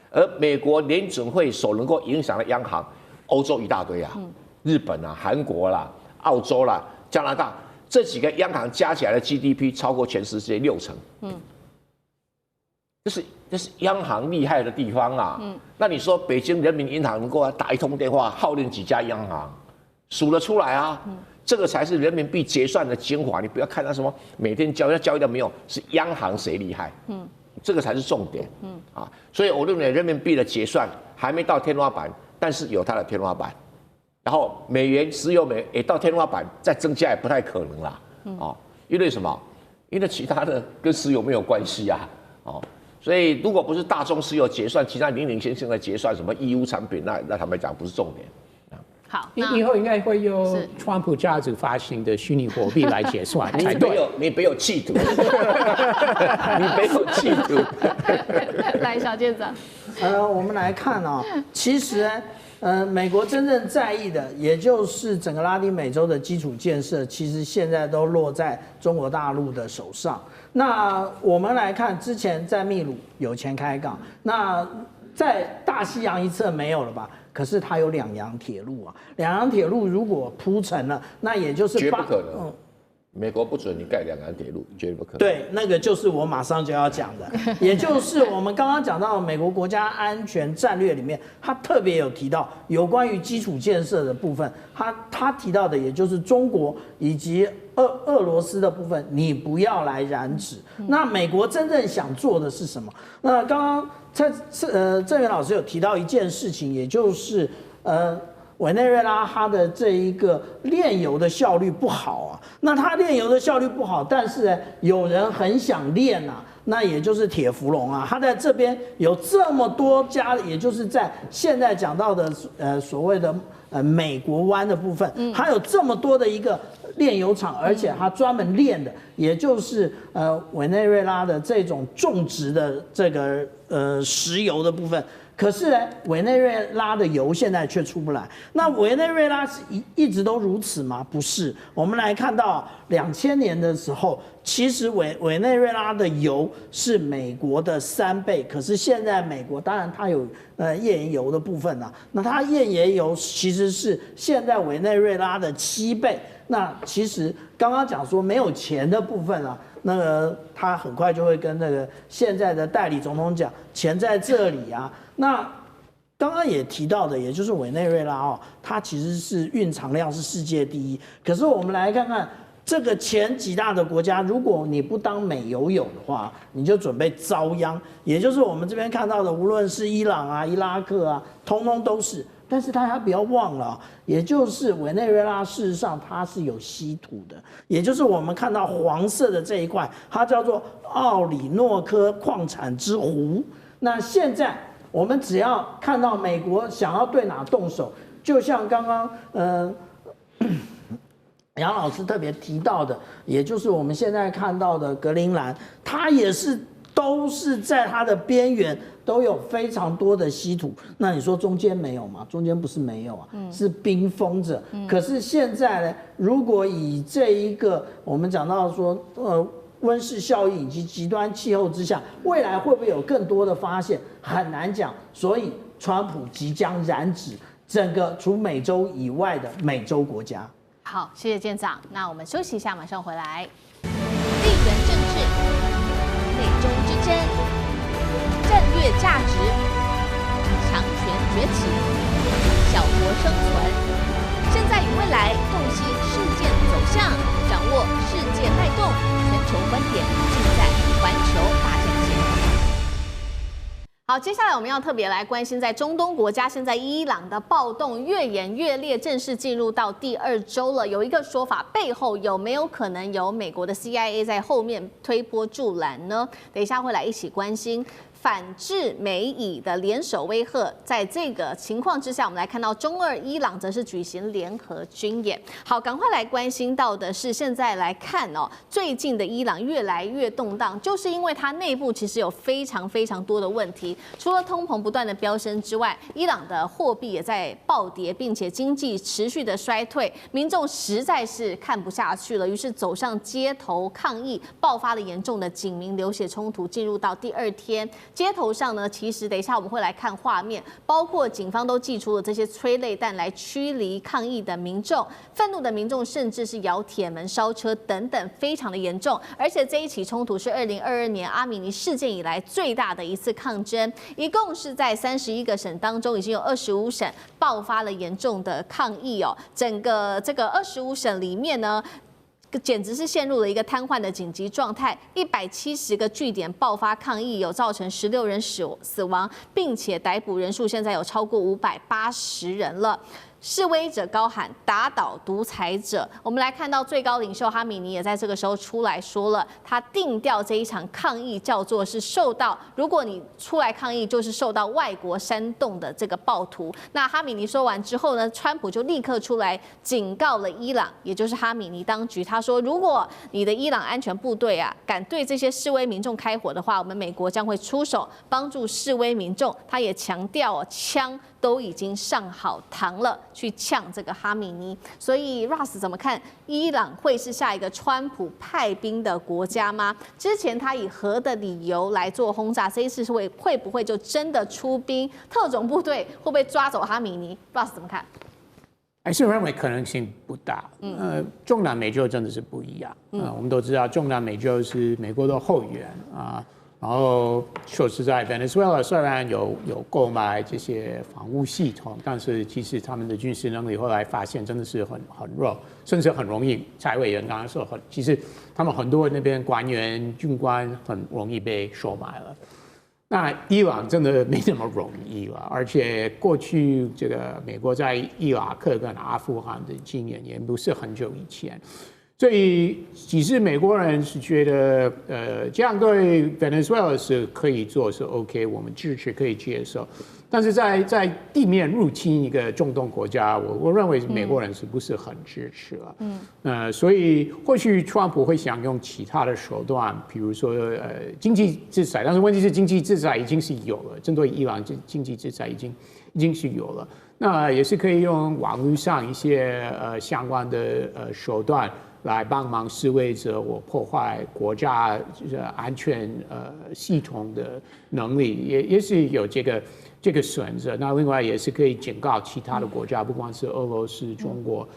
而美国联准会所能够影响的央行，欧洲一大堆啊，日本啊、韩国啦、澳洲啦、加拿大这几个央行加起来的 GDP 超过全世界60%，这是央行厉害的地方啊。那你说北京人民银行能够打一通电话号令几家央行，数得出来啊？这个才是人民币结算的精华。你不要看它什么每天交易到没有，是央行谁厉害？这个才是重点。所以我认为人民币的结算还没到天花板，但是有它的天花板。然后美元、石油美也到天花板，再增加也不太可能啦。因为什么？因为其他的跟石油没有关系啊。所以如果不是大宗石油结算，其他零零星星的结算，什么义乌产品，那坦白讲不是重点。好，以后应该会用川普家族发行的虚拟货币来结算才对。你没有企图，你没有企图。来，小舰长。我们来看其实美国真正在意的，也就是整个拉丁美洲的基础建设，其实现在都落在中国大陆的手上。那我们来看，之前在秘鲁有钱开港，那在大西洋一侧没有了吧？可是它有两洋铁路啊，两洋铁路如果铺成了，那也就是绝不可能。美国不准你盖两岸铁路，绝对不可能。对，那个就是我马上就要讲的，也就是我们刚刚讲到的美国国家安全战略里面，他特别有提到有关于基础建设的部分，他提到的也就是中国以及俄罗斯的部分，你不要来染指。那美国真正想做的是什么？那刚刚郑源老师有提到一件事情，也就是委内瑞拉它的这一个炼油的效率不好啊，那它炼油的效率不好，但是呢，有人很想炼啊，那也就是铁氟龙啊，它在这边有这么多家，也就是在现在讲到的所谓的美国湾的部分，它有这么多的一个炼油厂，而且它专门炼的，也就是委内瑞拉的这种种植的这个石油的部分。可是呢，委内瑞拉的油现在却出不来。那委内瑞拉是一直都如此吗？不是。我们来看到2000年的时候，其实委内瑞拉的油是美国的3倍。可是现在美国当然它有页岩油的部分啊，那它页岩油其实是现在委内瑞拉的7倍。那其实刚刚讲说没有钱的部分啊，那个他很快就会跟那个现在的代理总统讲，钱在这里啊。那刚刚也提到的，也就是委内瑞拉它其实是蕴藏量是世界第一。可是我们来看看这个前几大的国家，如果你不当美油友的话，你就准备遭殃。也就是我们这边看到的，无论是伊朗啊、伊拉克啊，通通都是。但是大家不要忘了，也就是委内瑞拉事实上它是有稀土的，也就是我们看到黄色的这一块，它叫做奥里诺科矿产之湖。那现在我们只要看到美国想要对哪动手，就像刚刚杨老师特别提到的，也就是我们现在看到的格陵兰，它也是都是在它的边缘都有非常多的稀土。那你说中间没有吗？中间不是没有啊，是冰封着。可是现在呢，如果以这一个我们讲到说温室效应以及极端气候之下，未来会不会有更多的发现，很难讲。所以川普即将染指整个除美洲以外的美洲国家。好，谢谢舰长。那我们休息一下，马上回来。地缘政治、美中之争、战略价值、强权崛起、小国生存，现在与未来洞悉事件走向，掌握世界脉动，全球观点尽在环球大战线。好，接下来我们要特别来关心，在中东国家，现在伊朗的暴动越演越烈，正式进入到第2周了。有一个说法，背后有没有可能有美国的 CIA 在后面推波助澜呢？等一下会来一起关心。反制美以的联手威吓。在这个情况之下，我们来看到中俄伊朗则是举行联合军演。好，赶快来关心到的是，现在来看哦，最近的伊朗越来越动荡，就是因为它内部其实有非常多的问题，除了通膨不断的飙升之外，伊朗的货币也在暴跌，并且经济持续的衰退，民众实在是看不下去了，于是走上街头抗议，爆发了严重的警民流血冲突，进入到第2天。街头上呢，其实等一下我们会来看画面，包括警方都祭出了这些催泪弹来驱离抗议的民众，愤怒的民众甚至是摇铁门、烧车等等，非常的严重。而且这一起冲突是2022年阿米尼事件以来最大的一次抗争，一共是在31个省当中，已经有25省爆发了严重的抗议哦。整个这个25省里面呢，简直是陷入了一个瘫痪的紧急状态，170个据点爆发抗议，有造成16人死亡，并且逮捕人数现在有超过580人了。示威者高喊打倒独裁者。我们来看到最高领袖哈米尼也在这个时候出来说了，他定调这一场抗议叫做是受到，如果你出来抗议就是受到外国煽动的这个暴徒。那哈米尼说完之后呢，川普就立刻出来警告了伊朗，也就是哈米尼当局，他说如果你的伊朗安全部队啊敢对这些示威民众开火的话，我们美国将会出手帮助示威民众。他也强调枪都已经上好膛了，去呛这个哈米尼。所以 Russ 怎么看？伊朗会是下一个川普派兵的国家吗？之前他以核的理由来做轰炸，这一次会不会就真的出兵？特种部队会不会抓走哈米尼 ？Russ 怎么看？还是认为可能性不大。中南美洲真的是不一样。我们都知道中南美洲是美国的后援啊。然后说实在 ，Venezuela 虽然有购买这些防务系统，但是其实他们的军事能力后来发现真的是很弱，甚至很容易。蔡委员刚刚说其实他们很多那边官员、军官很容易被收买了。那伊朗真的没那么容易了，而且过去这个美国在伊拉克跟阿富汗的经验也不是很久以前。所以，其实美国人是觉得，这样对 Venezuela 是可以做，是 OK， 我们支持可以接受。但是在地面入侵一个中东国家，我认为美国人是不是很支持了？所以或许川普会想用其他的手段，比如说经济制裁，但是问题是经济制裁已经是有了，针对伊朗经济制裁已经是有了，那也是可以用网络上一些相关的手段。来帮忙示威者，我破坏国家安全系统的能力，也是有这个选择。那另外也是可以警告其他的国家，不管是俄罗斯、中国，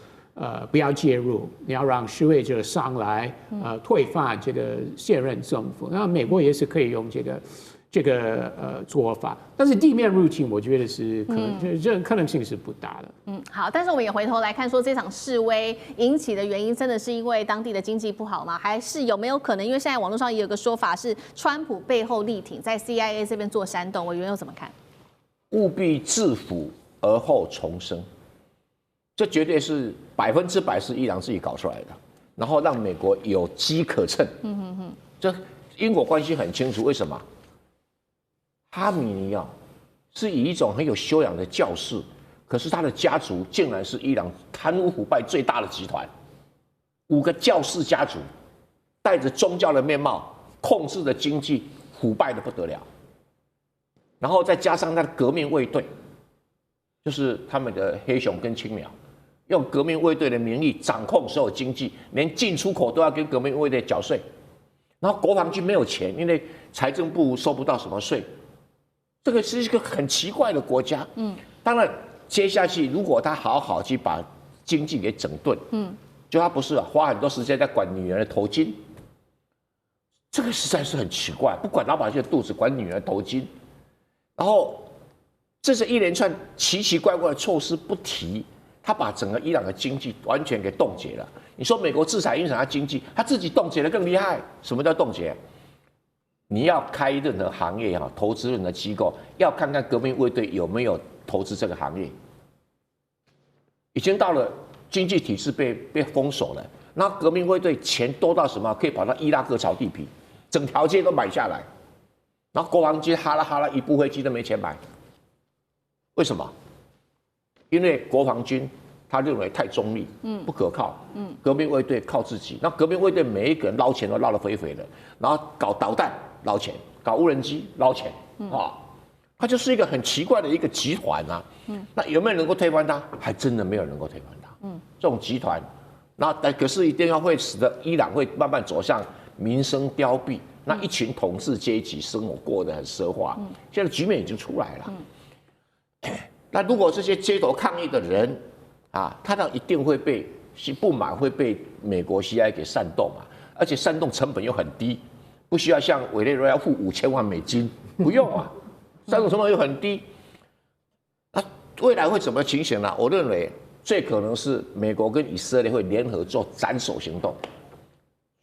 不要介入，你要让示威者上来，推翻这个现任政府。那美国也是可以用这个做法，但是地面入侵，我觉得是可能性是不大的。好，但是我们也回头来看，说这场示威引起的原因，真的是因为当地的经济不好吗？还是有没有可能？因为现在网络上也有个说法是，川普背后力挺，在 CIA 这边做煽动。委员又怎么看？务必制服而后重生，这绝对是100%是伊朗自己搞出来的，然后让美国有机可乘。这因果关系很清楚，为什么？哈米尼啊，是以一种很有修养的教士，可是他的家族竟然是伊朗贪污腐败最大的集团，5个教士家族，带着宗教的面貌，控制的经济，腐败的不得了。然后再加上他的革命卫队，就是他们的黑熊跟青苗，用革命卫队的名义掌控所有经济，连进出口都要跟革命卫队缴税。然后国防军没有钱，因为财政部收不到什么税。这个是一个很奇怪的国家。当然，接下去如果他好好去把经济给整顿，就他不是花很多时间在管女人的头巾，这个实在是很奇怪。不管老百姓的肚子，管女人的头巾，然后这是一连串奇奇怪怪的措施不提，他把整个伊朗的经济完全给冻结了。你说美国制裁影响他经济，他自己冻结的更厉害。什么叫冻结？你要开任何行业哈，投资任何机构，要看看革命卫队有没有投资这个行业。已经到了经济体制被封锁了，那革命卫队钱多到什么？可以跑到伊拉克炒地皮，整条街都买下来。然后国防军哈啦一部飞机都没钱买，为什么？因为国防军他认为太中立，不可靠，革命卫队靠自己，那革命卫队每一个人捞钱都捞得肥肥的，然后搞导弹捞钱，搞无人机捞钱，它就是一个很奇怪的一个集团啊。那有没有人能够推翻它？还真的没有人能够推翻它。这种集团，可是一定要会使得伊朗会慢慢走向民生凋敝，那一群统治阶级生活过得很奢华。现在局面已经出来了。那如果这些街头抗议的人啊，他一定会被不满，会被美国 CIA 给煽动啊，而且煽动成本又很低，不需要像委内瑞拉付5000万美金，不用啊，煽动成本又很低。那未来会怎么情形呢？我认为最可能是美国跟以色列会联合做斩首行动，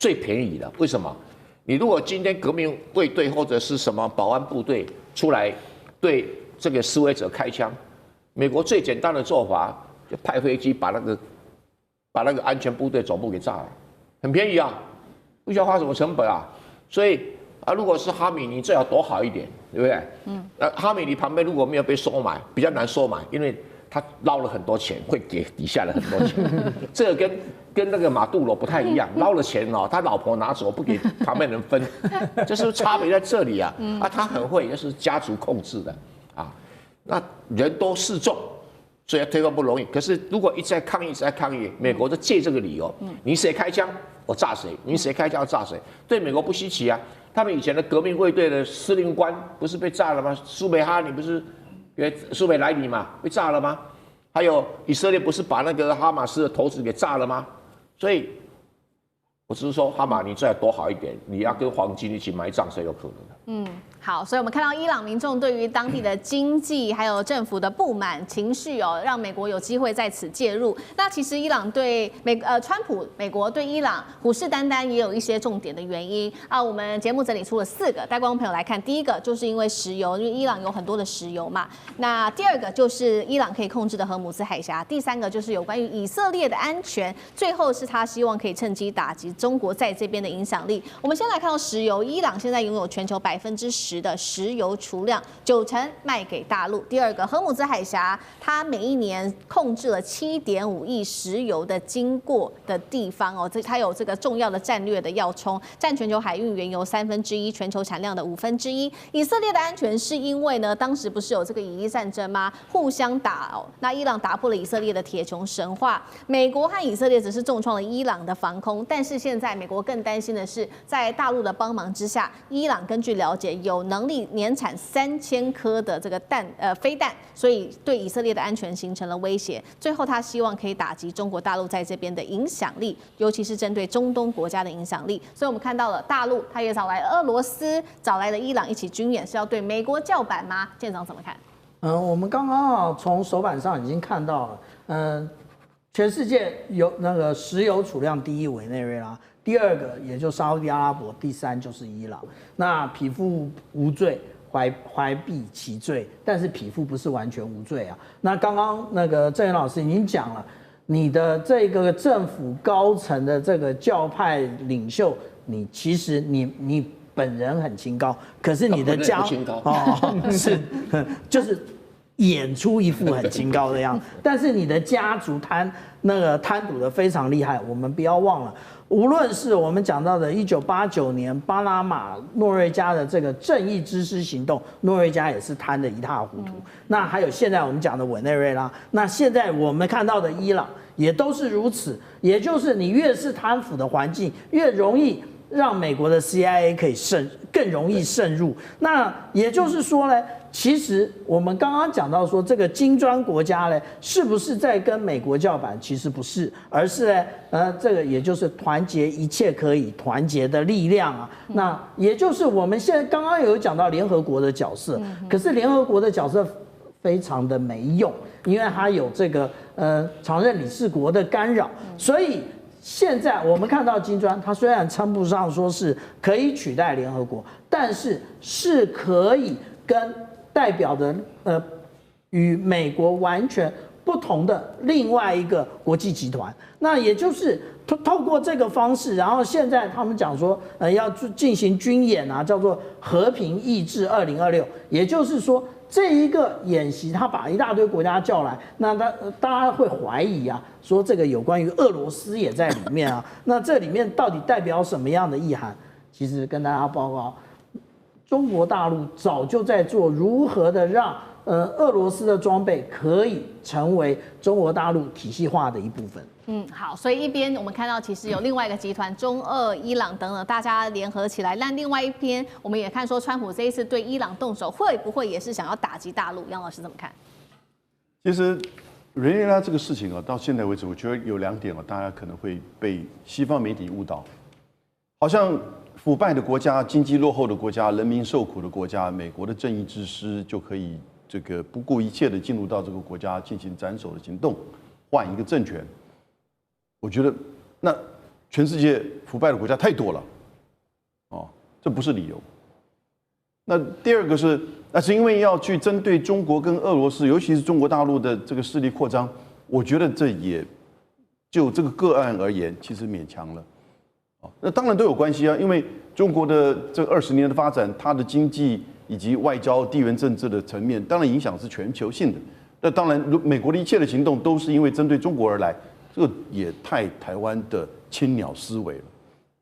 最便宜的。为什么？你如果今天革命卫队或者是什么保安部队出来对这个示威者开枪，美国最简单的做法就派飞机把那个安全部队总部给炸了，很便宜啊，不需要花什么成本啊。所以啊，如果是哈米尼最好躲好一点，对不对？哈米尼旁边如果没有被收买，比较难收买，因为他捞了很多钱，会给底下的很多钱。这个跟那个马杜罗不太一样，捞了钱哦，他老婆拿走不给旁边人分，就是差别在这里啊。他很会，就是家族控制的啊。那人多势众，所以推翻不容易。可是如果一直在抗议，美国就借这个理由，你谁开枪我炸谁，你谁开枪我炸谁，对美国不稀奇啊。他们以前的革命卫队的司令官不是被炸了吗？苏梅哈尼不是，苏梅莱尼嘛，被炸了吗？还有以色列不是把那个哈马斯的头子给炸了吗？所以，我只是说哈马尼最好躲好一点，你要跟黄金一起埋葬是有可能的。好，所以我们看到伊朗民众对于当地的经济还有政府的不满情绪哦，让美国有机会在此介入。那其实伊朗对川普美国对伊朗虎视眈眈，也有一些重点的原因啊。我们节目整理出了4个，带观众朋友来看。第一个就是因为石油，因为伊朗有很多的石油嘛。那第二个就是伊朗可以控制的荷姆斯海峡。第三个就是有关于以色列的安全。最后是他希望可以趁机打击中国在这边的影响力。我们先来看到石油，伊朗现在拥有全球10%的石油储量，90%卖给大陆。第二个，荷姆兹海峡，它每一年控制了7.5亿石油的经过的地方哦，它有这个重要的战略的要冲，占全球海运原油1/3，全球产量的1/5。以色列的安全是因为呢，当时不是有这个以伊战争吗？互相打哦，那伊朗打破了以色列的铁穹神话，美国和以色列只是重创了伊朗的防空，但是现在美国更担心的是，在大陆的帮忙之下，伊朗根据了解有能力年产3000颗的这个飞弹，所以对以色列的安全形成了威胁。最后，他希望可以打击中国大陆在这边的影响力，尤其是针对中东国家的影响力。所以我们看到了大陆，他也找来俄罗斯，找来了伊朗一起军演，是要对美国叫板吗？舰长怎么看？我们刚刚从手板上已经看到了，全世界有那个石油储量第一委内瑞拉。第二个也就沙烏地阿拉伯，第3就是伊朗。那匹夫无罪，怀璧其罪，但是匹夫不是完全无罪啊。那刚刚那个郑源老师已经讲了，你的这个政府高层的这个教派领袖，你其实你本人很清高，可是你的家是就是演出一副很清高的样子，但是你的家族贪赌的非常厉害，我们不要忘了。无论是我们讲到的1989年巴拿马诺瑞加的这个正义之师行动，诺瑞加也是贪得一塌糊涂。那还有现在我们讲的委内瑞拉，那现在我们看到的伊朗也都是如此。也就是你越是贪腐的环境，越容易让美国的 CIA 可以更容易渗入。那也就是说呢，其实我们刚刚讲到说，这个金砖国家呢，是不是在跟美国叫板？其实不是，而是呢，这个也就是团结一切可以团结的力量啊。那也就是我们现在刚刚有讲到联合国的角色，可是联合国的角色非常的没用，因为它有这个常任理事国的干扰，所以现在我们看到金砖，它虽然称不上说是可以取代联合国，但是是可以跟代表的与美国完全不不同的另外一个国际集团。那也就是透过这个方式，然后现在他们讲说，要进行军演啊，叫做和平意志2026，也就是说。这一个演习，他把一大堆国家叫来，那大家会怀疑啊，说这个有关于俄罗斯也在里面啊，那这里面到底代表什么样的意涵？其实跟大家报告，中国大陆早就在做如何的让俄罗斯的装备可以成为中国大陆体系化的一部分。好，所以一边我们看到其实有另外一个集团，中俄、伊朗等等，大家联合起来。但另外一边，我们也看说，川普这一次对伊朗动手，会不会也是想要打击大陆？杨老师怎么看？其实委内瑞拉这个事情啊，到现在为止，我觉得有2点啊，大家可能会被西方媒体误导，好像腐败的国家、经济落后的国家、人民受苦的国家，美国的正义之师就可以这个不顾一切的进入到这个国家进行斩首的行动，换一个政权。我觉得那全世界腐败的国家太多了，哦，这不是理由。那第二个是，那是因为要去针对中国跟俄罗斯，尤其是中国大陆的这个势力扩张，我觉得这也就这个个案而言，其实勉强了。那当然都有关系啊，因为中国的这20年的发展，它的经济以及外交、地缘政治的层面，当然影响是全球性的。那当然，美国的一切的行动都是因为针对中国而来。这个也太台湾的青鸟思维了，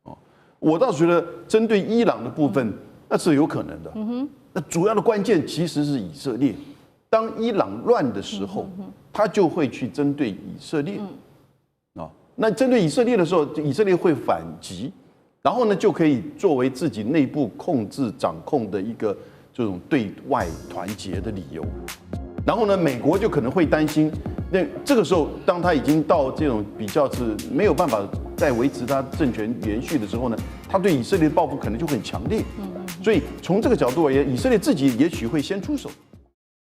哦，我倒觉得针对伊朗的部分那是有可能的，那主要的关键其实是以色列。当伊朗乱的时候，他就会去针对以色列，啊，那针对以色列的时候，以色列会反击，然后呢就可以作为自己内部控制掌控的一个这种对外团结的理由。然后呢，美国就可能会担心，那这个时候，当他已经到这种比较是没有办法再维持他政权延续的时候呢，他对以色列的报复可能就很强烈。所以从这个角度而言，以色列自己也许会先出手。